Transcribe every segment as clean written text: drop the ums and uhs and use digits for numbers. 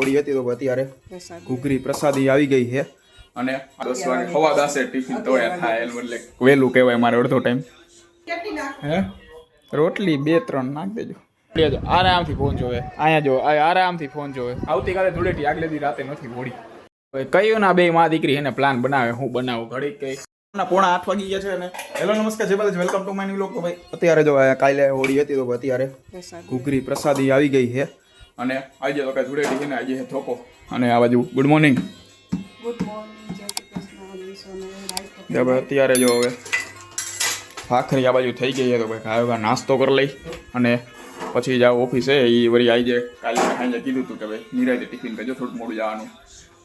હોળી હતી તો અત્યારે ઘૂઘરી પ્રસાદી આવી ગઈ છે અને 10 વાગે ખવા દાસે ટિફિન તોડ્યા થાય એટલે વહેલું કહેવાય મારે અડધો ટાઈમ હે રોટલી 2-3 નાખ દેજો આરામથી ફોન જોવે અહીંયા જો આરામથી ફોન જોવે આવતીકાલે ધૂળેટી આગલે દી રાતે નથી હોળી કયું ના બે માં દીકરી એને પ્લાન બનાવે હું બનાવું ઘડી કઈ 7:45 વાગી ગયા છે અને હેલો નમસ્કાર જય Balaji welcome to my new vlog. તો ભાઈ અત્યારે જો કાલે હોળી હતી તો અત્યારે ઘૂઘરી પ્રસાદી આવી ગઈ છે અને આજે તો કઈ ધૂળેટી છે ને આજે છે ધોકો અને આ બાજુ ગુડ મોર્નિંગ અત્યારે જો હવે ભાખરી આ બાજુ થઈ ગઈ છે તો ભાઈ ખાયો નાસ્તો કરી લઈ અને પછી જાઓ ઓફિસે એ વળી આવી જાય. કાલે સાંજે કીધું હતું કે ભાઈ નિરાયતે ટિફિન કરજો થોડુંક મોડું જવાનું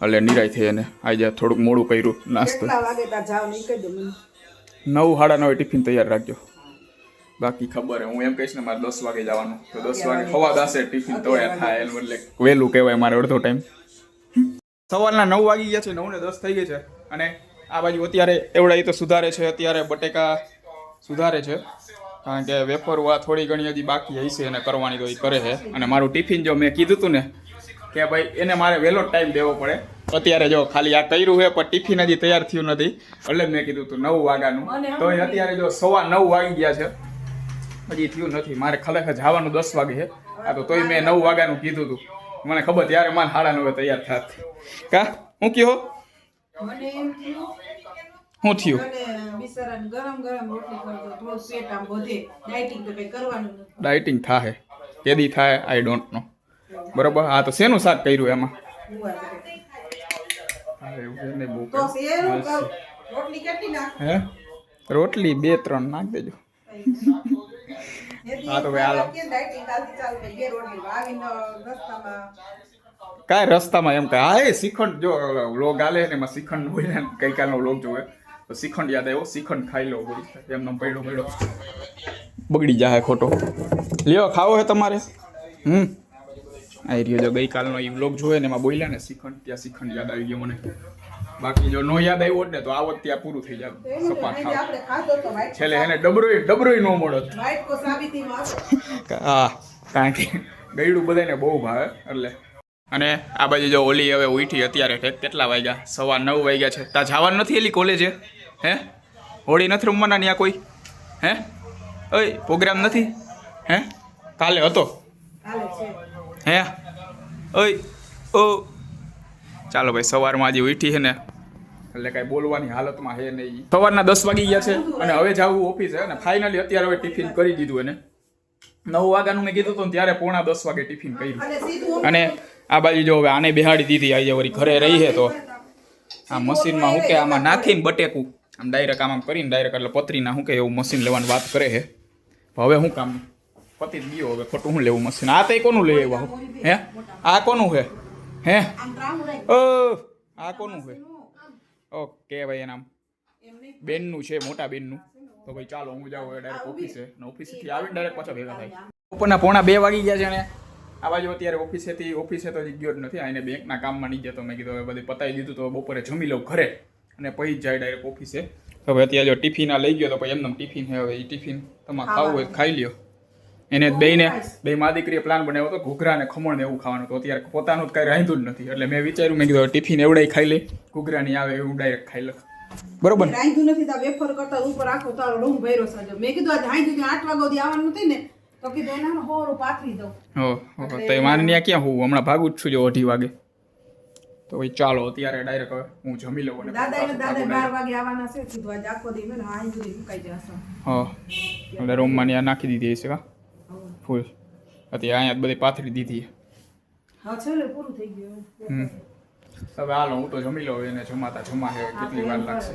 એટલે નિરાય થઈ અને આજે થોડુંક મોડું કર્યું નાસ્તો 9-9:30 ટિફિન તૈયાર રાખજો. બાકી ખબર હે હું એમ કહીશ ને મારે 10 વાગે જવાનું તો 10 વાગે ખવા દાસે ટિફિન તોડ્યા થાય એટલે વહેલું કહેવાય મારે અડધો ટાઈમ. સવારના 9 વાગી ગયા છે 9:10 થઈ ગઈ છે અને આ બાજુ અત્યારે એવડા તો સુધારે છે અત્યારે બટેકા સુધારે છે કારણ કે વેફર થોડી ઘણી હજી બાકી હશે અને કરવાની તો એ કરે છે અને મારું ટિફિન જો મેં કીધું હતું ને કે ભાઈ એને મારે વહેલો ટાઈમ દેવો પડે અત્યારે જો ખાલી આ કર્યું છે પણ ટિફિન હજી તૈયાર થયું નથી એટલે મેં કીધું હતું 9 વાગ્યાનું તો અત્યારે જો 9:15 વાગી ગયા છે હજી થયું નથી. મારે ખરેખર જવાનું 10 વાગે છે આ તો તોય મેં 9 વાગ્યાનું કીધું હતું મને ખબર ત્યારે મારે 9:30 તૈયાર થાત કા હું કયો શું થયું ડાયટિંગ થાય કેદી થાય આઈ ડોન્ટ નો બરોબર. હા તો શેનું શાક કર્યું એમાં હે રોટલી 2-3 નાખ દેજો. હા તો ભાઈ હાલો કાંઈ રસ્તામાં એમ કાંઈ હા એ શ્રીખંડ જો વ્લોગ આલે ને એમાં શ્રીખંડ હોય ને ગઈકાલનો વ્લોગ જોવે તો શ્રીખંડ યાદ આવ્યો શ્રીખંડ ખાઈ લો એમનો પડ્યો બગડી જાય ખોટો. લ્યો ખાવો હે તમારે આ રહ્યો જો ગઈકાલનો એ વ્લોગ જોવે ને એમાં બોલ્યા ને શ્રીખંડ ત્યાં શ્રીખંડ યાદ આવી ગયો મને. બાકી જો નો યાદ આવ્યો ને તો આવત ત્યાં પૂરું થઈ જાય સપાટ છેલ્લે એને ડબરોય ન મળત. હા કારણ કે ગયડું બધાને બહુ ભાવે એટલે. અને આ બાજુ જો ઓલી હવે ઉઠી અત્યારે કેટલા વાગ્યા 9:15 વાગ્યા છે. ત્યાં જવાનું નથી એલી કોલેજે હે હોળી નથી રમવાના ત્યાં કોઈ હે ઓય પ્રોગ્રામ નથી હે કાલે હતો હે ઓય ઓ ચાલો ભાઈ સવારમાં આજે ઉઠી છે ને એટલે કાંઈ બોલવાની હાલતમાં હે નહીં. સવારના 10 વાગી ગયા છે અને હવે જવું ઓફિસે અને ફાઇનલી અત્યારે હવે ટિફિન કરી દીધું એને 9 વાગ્યાનું મેં કીધું હતું ત્યારે 9:45 વાગે ટિફિન કર્યું અને આ બાજુ જો હવે આને બેહાડી દીધી આજે વળી ઘરે રહી છે તો આ મશીનમાં શું કે આમાં નાખીને બટેકું આમ ડાયરેક્ટ આમ કરીને ડાયરેક્ટ એટલે પતરીના શું કે એવું મશીન લેવાની વાત કરે છે. હવે શું કામ પતિ જ ગયો હવે ખોટું શું લેવું મશીન. આ તો કોનું લઈ આવ્યા હે આ કોનું છે હે આ કોનું છે ઓકે ભાઈ એનામ બેનનું છે મોટા બેનનું. તો ભાઈ ચાલો હું જાઉં ડાયરેક્ટ ઓફિસે ને ઓફિસથી આવીને ડાયરેક્ટ પાછા ભેગા થાય. બપોરના 1:45 વાગી ગયા છે ને આ બાજુ અત્યારે ઓફિસે તો ગયો જ નથી આને બેંકના કામમાં નહીં જતો. મેં કીધું હવે બધું પતાવી દીધું તો બપોરે જમી લઉં ઘરે અને પછી જાય ડાયરેક્ટ ઓફિસે. હવે અત્યારે જો ટિફિન આ લઈ ગયો તો પછી એમને ટિફિન છે હવે એ ટિફિન તમારે ખાવું હોય ખાઈ લ્યો. એને બે મા દીકરીએ પ્લાન બનાવ્યો હતો ઘૂઘરા ને ખમણ ને એવું ખાવાનું તો અત્યારે પોતાનું જ કાંઈ રાંધું જ નથી એટલે મેં વિચાર્યું મેં કીધું ટિફિન એવડાય ખાઈ લે ઘૂઘરા ની આવે એવું ડાયરેક્ટ ખાઈ લે બરોબર. રાંધું નથી તો વેફર કરતા ઉપર આખો તારો ડુંગ ભર્યો છે. મેં કીધું આજે 8 વાગ્યા સુધી આવવાનું નથી ને તો કીધું એના હોરું પાથરી દઉં. તો મારે ત્યાં ક્યાં હું હમણાં ભાગું જ છું જો 2:30 વાગે તો ભાઈ ચાલો અત્યારે ડાયરેક્ટ હવે હું જમી લઉં. દાદા 12 વાગે આવવાના છે કીધું આજે આખો દી ને આ સુધી મુકાઈ જશે. હા એટલે રૂમમાં ત્યાં નાખી દીધી હશે કા ફૂલ અત્યારે અહીંયા બધી પાથરી દીધી. હા ચલો પૂરું થઈ ગયું. હવે હાલો હું તો જમી લઉં એને જમા છે કેટલી વાર લાગશે.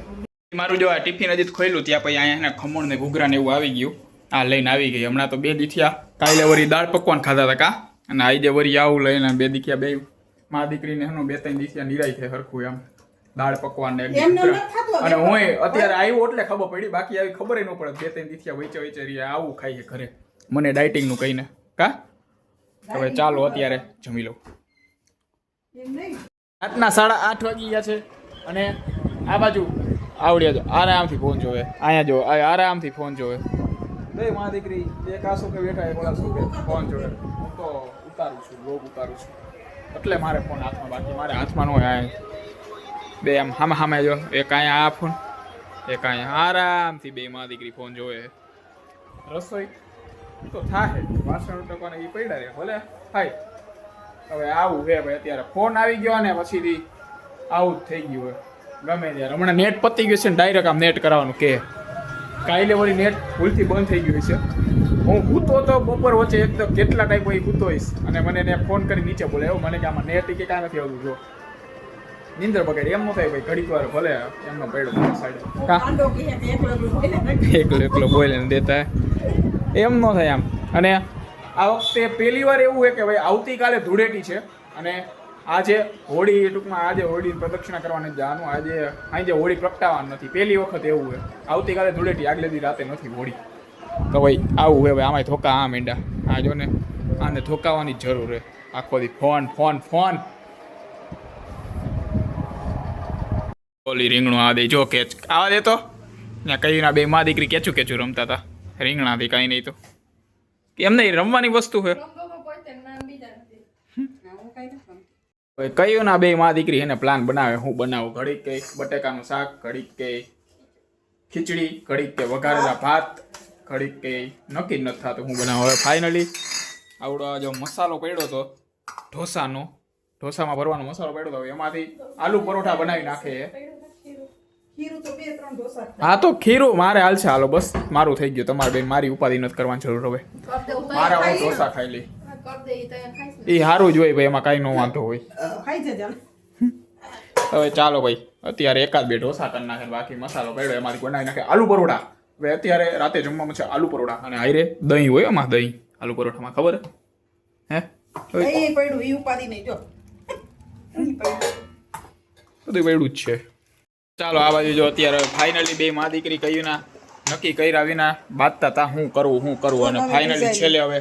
મારું જો આ ટિફિન હજી ખોલ્યું ત્યાં પછી અહીંયા ખમણ ને ઘૂઘરા ને એવું આવી ગયું આ લઈને આવી ગઈ. હમણાં તો 2 દીથિયા કાલે વળી દાળ પકવાન ખાધા હતા કા અને આજે વળી આવું લઈને 2 દીથિયા 2 મા દીકરીને એનો 2-3 દીથિયા નિરાય છે હરખું એમ દાળ પકવાન ને અને હું અત્યારે આવ્યો એટલે ખબર પડી બાકી આવી ખબર ન પડે 2-3 દીથિયા વચ્ચે રહ્યા આવું ખાઈ છે ઘરે મને ડાયટિંગનું કહીને કા. હવે ચાલો અત્યારે જમી લઉં. રાતના 8:30 વાગી ગયા છે અને આ બાજુ આવડ્યા જો આરામથી ફોન જોવે અહીંયા જો આરામથી ફોન જોવે બે મા દીકરી એક આ શું કે બેઠા એક ઓલા શું કે ફોન જોવે. હું તો ઉતારું છું વ્લોગ ઉતારું છું એટલે મારે ફોન હાથમાં, બાકી મારે હાથમાં ન હોય. બે આમ સામે સામે જો, એક અહીંયા આ ફોન, એક અહીંયા આરામથી બે માં દીકરી ફોન જોવે. રસોઈ તો થાય, વાસણ ટકવાને એ પડ્યા રે ભલે થાય. હવે આવું છે ભાઈ, અત્યારે ફોન આવી ગયો ને પછીથી આવું જ થઈ ગયું હોય ગમે ત્યારે. હમણાં નેટ પતી ગયું છે ને ડાયરેક્ટ આમ નેટ કરાવવાનું કે કાલે વળી નેટ ભૂલથી બંધ થઈ ગયું છે. હું સૂતો તો બપોર વચ્ચે એકદમ કેટલા ટાઈમ પછી સૂતો હોઈશ અને મને એને ફોન કરી નીચે બોલે એવું મને કે આમાં નેટ કે કાંઈ નથી આવતું. જો નીંદર બગાડી એમ ન થાય ભાઈ, ઘડીક વાર ભલે એમનો પડ્યો સાઈડ કાંડો કે એકલો બોલે એકલો એકલો બોલે ને દેતા એમ ન થાય આમ. અને આ વખતે પહેલી વાર એવું છે કે ભાઈ આવતીકાલે ધૂળેટી છે અને આજે હોળી, ટૂંકમાં આજે હોળી પ્રદક્ષિણા કરવાની જવાનું, આજે હોળી પ્રગટાવવાનું નથી. પહેલી વખત એવું છે. આવતીકાલે ધૂળેટી, આગલે દી રાતે નથી હોળી. તો ભાઈ આવું છે ભાઈ. આમાંય ધોકા આ મીંડા આ જો ને, આને ધોકાવાની જ જરૂર છે આખો દી. Phone phone phone. ઓલી રીંગણું આ દે જો કેચ આવા દે તો ત્યાં કઈ ના બે માં દીકરી કેચું કેચું રમતા હતા રીંગણાથી. કાંઈ નહીં તો એમ નહીં, રમવાની વસ્તુ છે. કયું ના બે માં દીકરી એને પ્લાન બનાવે હું બનાવું. ઘડીક કે બટેકાનું શાક, ઘડીક કે ખીચડી, ઘડીક કે વઘારેલા ભાત, ઘડીક કે નક્કી જ નથી થતું હું બનાવું. હવે ફાઇનલી આવડો જો મસાલો પડ્યો હતો ઢોસાનો, ઢોસામાં ભરવાનો મસાલો પડ્યો હતો, એમાંથી આલુ પરોઠા બનાવી નાખે. ખીરું તો 2-3 ઢોસા હા તો ખીરું મારે હાલશે. હાલો બસ મારું થઈ ગયું. તમારે બેન મારી ઉપાધિ નથી કરવાની જરૂર. હવે મારા હું ઢોસા ખાઈ લઈ એ સારું જ હોય ભાઈ, એમાં કાંઈ ન વાંધો હોય. ખાઈ જજો. હવે ચાલો ભાઈ, અત્યારે એકાદ બે ઢોસા કરી નાખે, બાકી મસાલો પડ્યો એમાંથી બનાવી નાખે આલુ પરોઠા. હવે અત્યારે રાતે જમવામાં છે આલુ પરોઠા અને હાઈરે દહીં હોય એમાં, દહીં આલુ પરોઠામાં ખબર હે? એ પડ્યું ઈ ઉપાડી નહીં જો. બધું પડ્યું જ છે. ચાલો આ બાજુ જો અત્યારે ફાઇનલી બે માં દીકરી કહ્યું ના નક્કી કર્યા વિના બાંધતા તા હું કરવું અને ફાઇનલી છેલ્લે હવે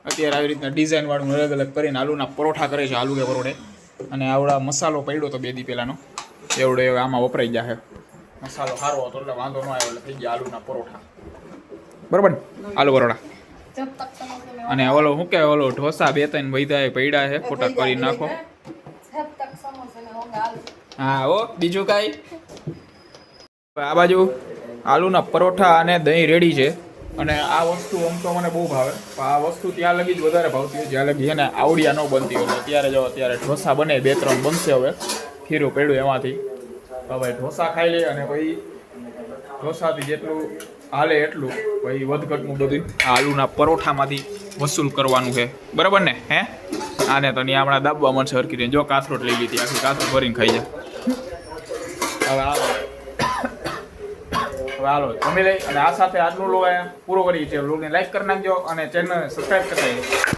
અત્યારે આવી રીતના ડિઝાઇન વાળું અલગ અલગ કરીને આલુના પરોઠા કરે છે, આલુ કે પરોઠે. અને આવડા મસાલો પડ્યો તો 2 દી પહેલાનો, એવડે આમાં વપરાઈ જાય. મસાલો સારો હતો એટલે વાંધો ન આવ્યો, એટલે થઈ ગયા આલુના પરોઠા. બરોબર ને? આલુ પરોઠા. અને ઓલો શું કે ઓલો ઢોસા 2-3 વૈધા પડ્યા છે, ખોટા કરી નાખો. હા ઓ બીજું કાંઈ. આ બાજુ આલુના પરોઠા અને દહીં રેડી છે. અને આ વસ્તુ આમ તો મને બહુ ભાવે, પણ આ વસ્તુ ત્યાં લગી જ વધારે ભાવતી હોય જ્યાં લગી છે ને આવડિયા ન બનતી હોય. અત્યારે જો અત્યારે ઢોસા બને 2-3 બનશે. હવે ખીરું પડ્યું એમાંથી હવે ઢોસા ખાઈ લે અને પછી ઢોસાથી જેટલું હાલે એટલું પછી વધઘટનું બધું આલુના પરોઠામાંથી વસૂલ કરવાનું છે. બરાબર ને? હે આને તો નહીં હમણાં દાબવા મળશે હરકી રીતે. જો કાથરોટ લઈ લીધી, આખી કાથરોટ ભરીને ખાઈ જાય. હવે હાલો જમી લઈ અને આ સાથે આજનું લોગ પૂરો કરીએ છીએ. લોગને લાઈક કરી નાખજો અને ચેનલને સબસ્ક્રાઈબ કરી નાખજો.